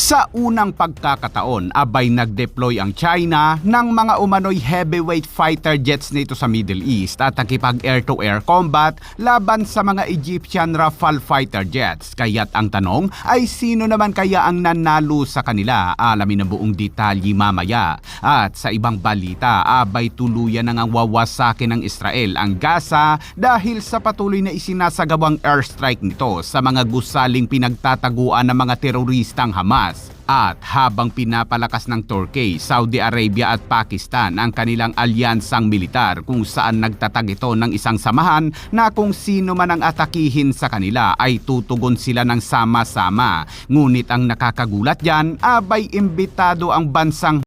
Sa unang pagkakataon, abay nag-deploy ang China ng mga umano'y heavyweight fighter jets nito sa Middle East at nakipag air-to-air combat laban sa mga Egyptian Rafale fighter jets. Kaya't ang tanong ay sino naman kaya ang nanalo sa kanila? Alamin ang buong detalye mamaya. At sa ibang balita, abay tuluyan nang wawasakin ng Israel ang Gaza dahil sa patuloy na isinasagawang airstrike nito sa mga gusaling pinagtataguan ng mga teroristang Hamas. At habang pinapalakas ng Turkey, Saudi Arabia at Pakistan ang kanilang alyansang militar kung saan nagtatag ito ng isang samahan na kung sino man ang atakihin sa kanila ay tutugon sila ng sama-sama. Ngunit ang nakakagulat dyan, abay imbitado ang bansang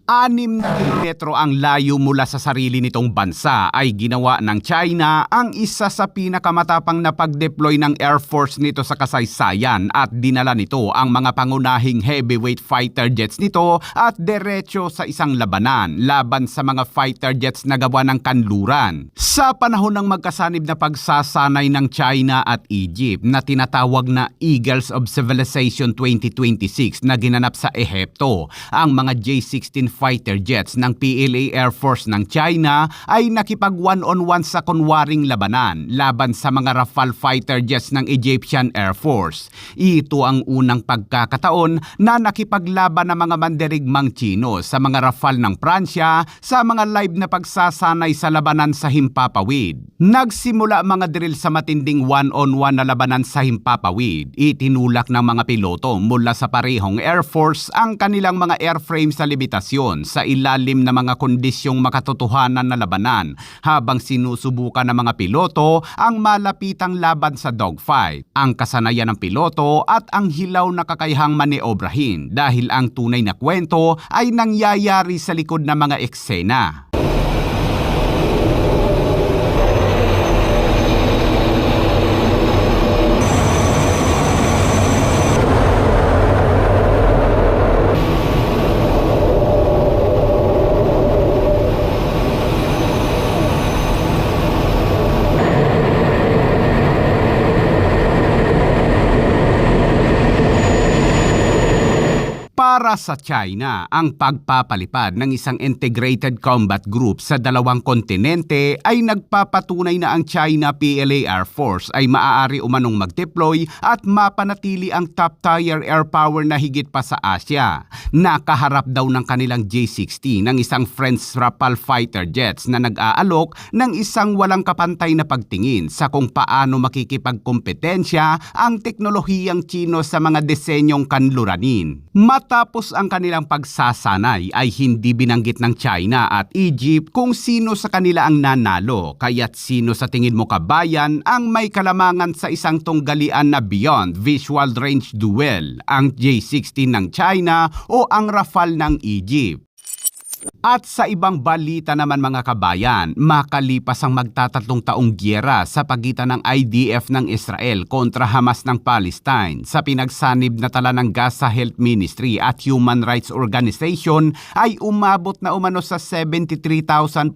6 kilometro ang layo mula sa sarili nitong bansa ay ginawa ng China ang isa sa pinakamatapang na pag-deploy ng Air Force nito sa kasaysayan at dinala nito ang mga pangunahing heavyweight fighter jets nito at derecho sa isang labanan laban sa mga fighter jets na gawa ng kanluran. Sa panahon ng magkasanib na pagsasanay ng China at Egypt na tinatawag na Eagles of Civilization 2026 na ginanap sa Ehipto, ang mga J-16 fighter jets ng PLA Air Force ng China ay nakipag one-on-one sa kunwaring labanan laban sa mga Rafale fighter jets ng Egyptian Air Force. Ito ang unang pagkakataon na nakipaglaban ng mga mandirigmang Chino sa mga Rafale ng Pransya sa mga live na pagsasanay sa labanan sa Himpapawid. Nagsimula mga drill sa matinding one-on-one na labanan sa Himpapawid. Itinulak ng mga piloto mula sa parehong Air Force ang kanilang mga airframe sa lebitasyon sa ilalim ng mga kondisyong makatotohanan na labanan habang sinusubukan ng mga piloto ang malapitang laban sa dogfight. Ang kasanayan ng piloto at ang hilaw na kakayahang maneobrahin dahil ang tunay na kwento ay nangyayari sa likod ng mga eksena. Para sa China, ang pagpapalipad ng isang integrated combat group sa dalawang kontinente ay nagpapatunay na ang China PLA Air Force ay maaari umanong mag-deploy at mapanatili ang top-tier air power na higit pa sa Asia. Nakaharap daw ng kanilang J-60 ng isang French Rafale fighter jets na nag-aalok ng isang walang kapantay na pagtingin sa kung paano makikipagkompetensya ang teknolohiyang Chino sa mga disenyong kanluranin. Matapos ang kanilang pagsasanay ay hindi binanggit ng China at Egypt kung sino sa kanila ang nanalo, kaya't sino sa tingin mo kabayan ang may kalamangan sa isang tunggalian na beyond visual range duel, ang J-16 ng China o ang Rafale ng Egypt? At sa ibang balita naman mga kabayan, makalipas ang magtatatlong taong giyera sa pagitan ng IDF ng Israel kontra Hamas ng Palestine sa pinagsanib na tala ng Gaza Health Ministry at Human Rights Organization ay umabot na umano sa 73,400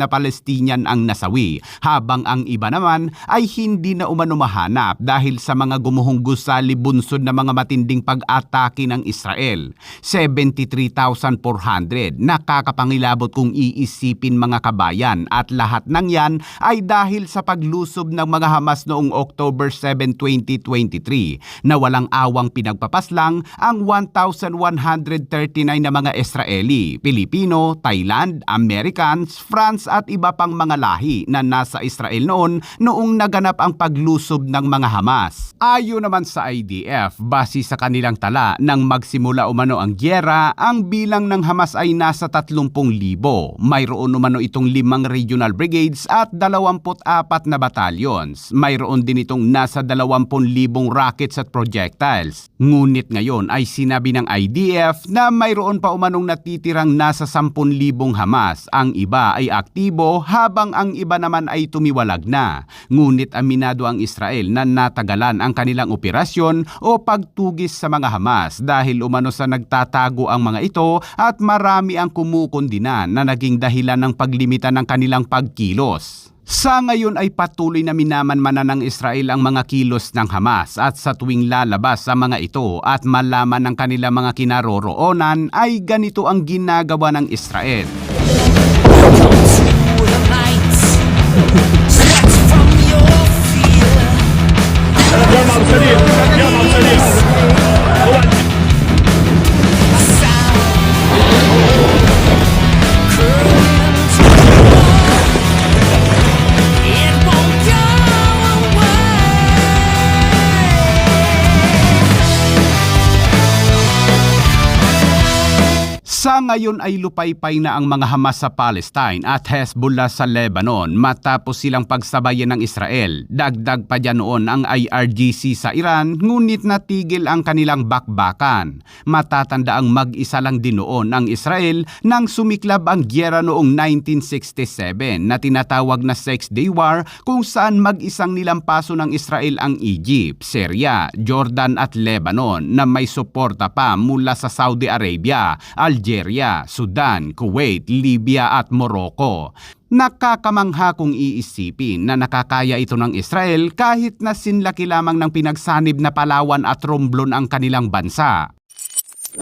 na Palestinian ang nasawi, habang ang iba naman ay hindi na umano mahanap dahil sa mga gumuhong gusali bunsod na mga matinding pag-atake ng Israel. 73,400 nakakapangilabot kung iisipin mga kabayan, at lahat ng yan ay dahil sa paglusob ng mga Hamas noong October 7, 2023 na walang awang pinagpapaslang ang 1,139 na mga Israeli, Pilipino, Thailand, Americans, France at iba pang mga lahi na nasa Israel noong naganap ang paglusob ng mga Hamas. Ayon naman sa IDF, base sa kanilang tala nang magsimula umano ang giyera, ang bilang ng Hamas ay nasa 30,000. Mayroon umano itong 5 regional brigades at 24 na battalions. Mayroon din itong nasa 20,000 rockets at projectiles. Ngunit ngayon ay sinabi ng IDF na mayroon pa umanong natitirang nasa 10,000 Hamas. Ang iba ay aktibo habang ang iba naman ay tumiwalag na. Ngunit aminado ang Israel na natagalan ang kanilang operasyon o pagtugis sa mga Hamas dahil umano sa nagtatago ang mga ito at marami ang kumukondinan na naging dahilan ng paglimita ng kanilang pagkilos. Sa ngayon ay patuloy na minamanmanan ng Israel ang mga kilos ng Hamas at sa tuwing lalabas sa mga ito at malaman ng kanilang mga kinaroroonan ay ganito ang ginagawa ng Israel. Sa ngayon ay lupaypay na ang mga Hamas sa Palestine at Hezbollah sa Lebanon matapos silang pagsabayan ng Israel. Dagdag pa dyan noon ang IRGC sa Iran ngunit natigil ang kanilang bakbakan. Matatanda ang mag-isa lang din noon ang Israel nang sumiklab ang gyera noong 1967 na tinatawag na Six-Day War kung saan mag-isang nilampaso ng Israel ang Egypt, Syria, Jordan at Lebanon na may suporta pa mula sa Saudi Arabia, Algeria, Sudan, Kuwait, Libya at Morocco. Nakakamangha kung iisipin na nakakaya ito ng Israel kahit na sinlaki lamang ng pinagsanib na Palawan at Romblon ang kanilang bansa.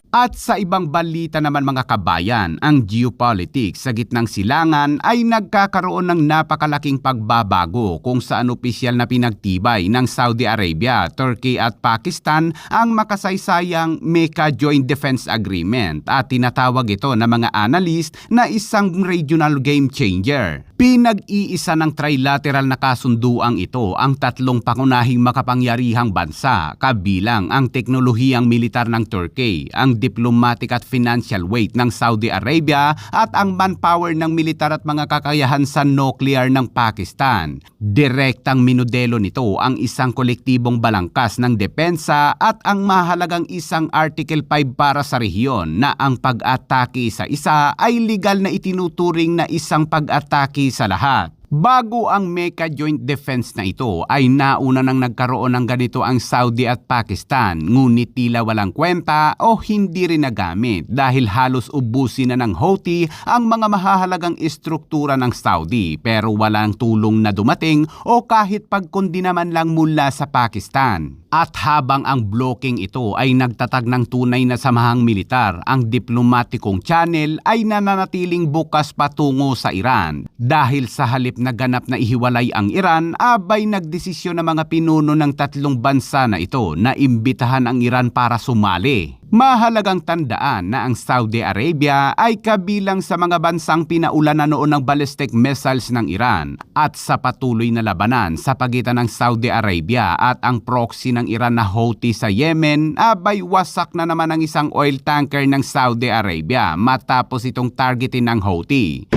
At sa ibang balita naman mga kabayan, ang geopolitics sa gitnang silangan ay nagkakaroon ng napakalaking pagbabago kung saan opisyal na pinagtibay ng Saudi Arabia, Turkey at Pakistan ang makasaysayang Mecca Joint Defense Agreement at tinatawag ito ng mga analyst na isang regional game changer. Pinag-iisa ng trilateral na kasunduang ito ang tatlong pangunahing makapangyarihang bansa kabilang ang teknolohiyang militar ng Turkey, ang diplomatic at financial weight ng Saudi Arabia at ang manpower ng militar at mga kakayahan sa nuclear ng Pakistan. Direktang minodelo nito ang isang kolektibong balangkas ng depensa at ang mahalagang isang Article 5 para sa rehiyon na ang pag-atake sa isa ay legal na itinuturing na isang pag-atake sa lahat. Bago ang Mecca Joint Defense na ito ay nauna nang nagkaroon ng ganito ang Saudi at Pakistan ngunit tila walang kwenta o hindi rin nagamit dahil halos ubusin na ng Houthi ang mga mahahalagang istruktura ng Saudi pero walang tulong na dumating o kahit pagkundi naman lang mula sa Pakistan. At habang ang blocking ito ay nagtatag ng tunay na samahang militar, ang diplomatikong channel ay nananatiling bukas patungo sa Iran. Dahil sa halip na ganap na ihiwalay ang Iran, abay nagdesisyon ng mga pinuno ng tatlong bansa na ito na imbitahan ang Iran para sumali. Mahalagang tandaan na ang Saudi Arabia ay kabilang sa mga bansang pinaulanan noon ng ballistic missiles ng Iran at sa patuloy na labanan sa pagitan ng Saudi Arabia at ang proxy ng Iran na Houthi sa Yemen, abay wasak na naman ang isang oil tanker ng Saudi Arabia matapos itong targetin ng Houthi.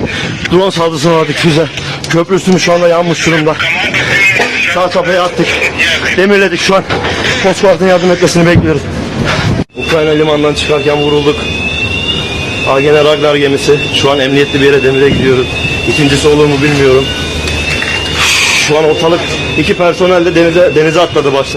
Drone saldırısına uğradık füze. Köprü üstümüz şu anda yanmış durumda. Sağ çapaya attık. Demirledik şu an. Coast Guard'ın yardım etmesini bekliyoruz. Ukrayna limanından çıkarken vurulduk. Gene Ragnar gemisi. Şu an emniyetli bir yere demire gidiyoruz. İkincisi olur mu bilmiyorum. Şu an ortalık 2 personel de denize atladı başta.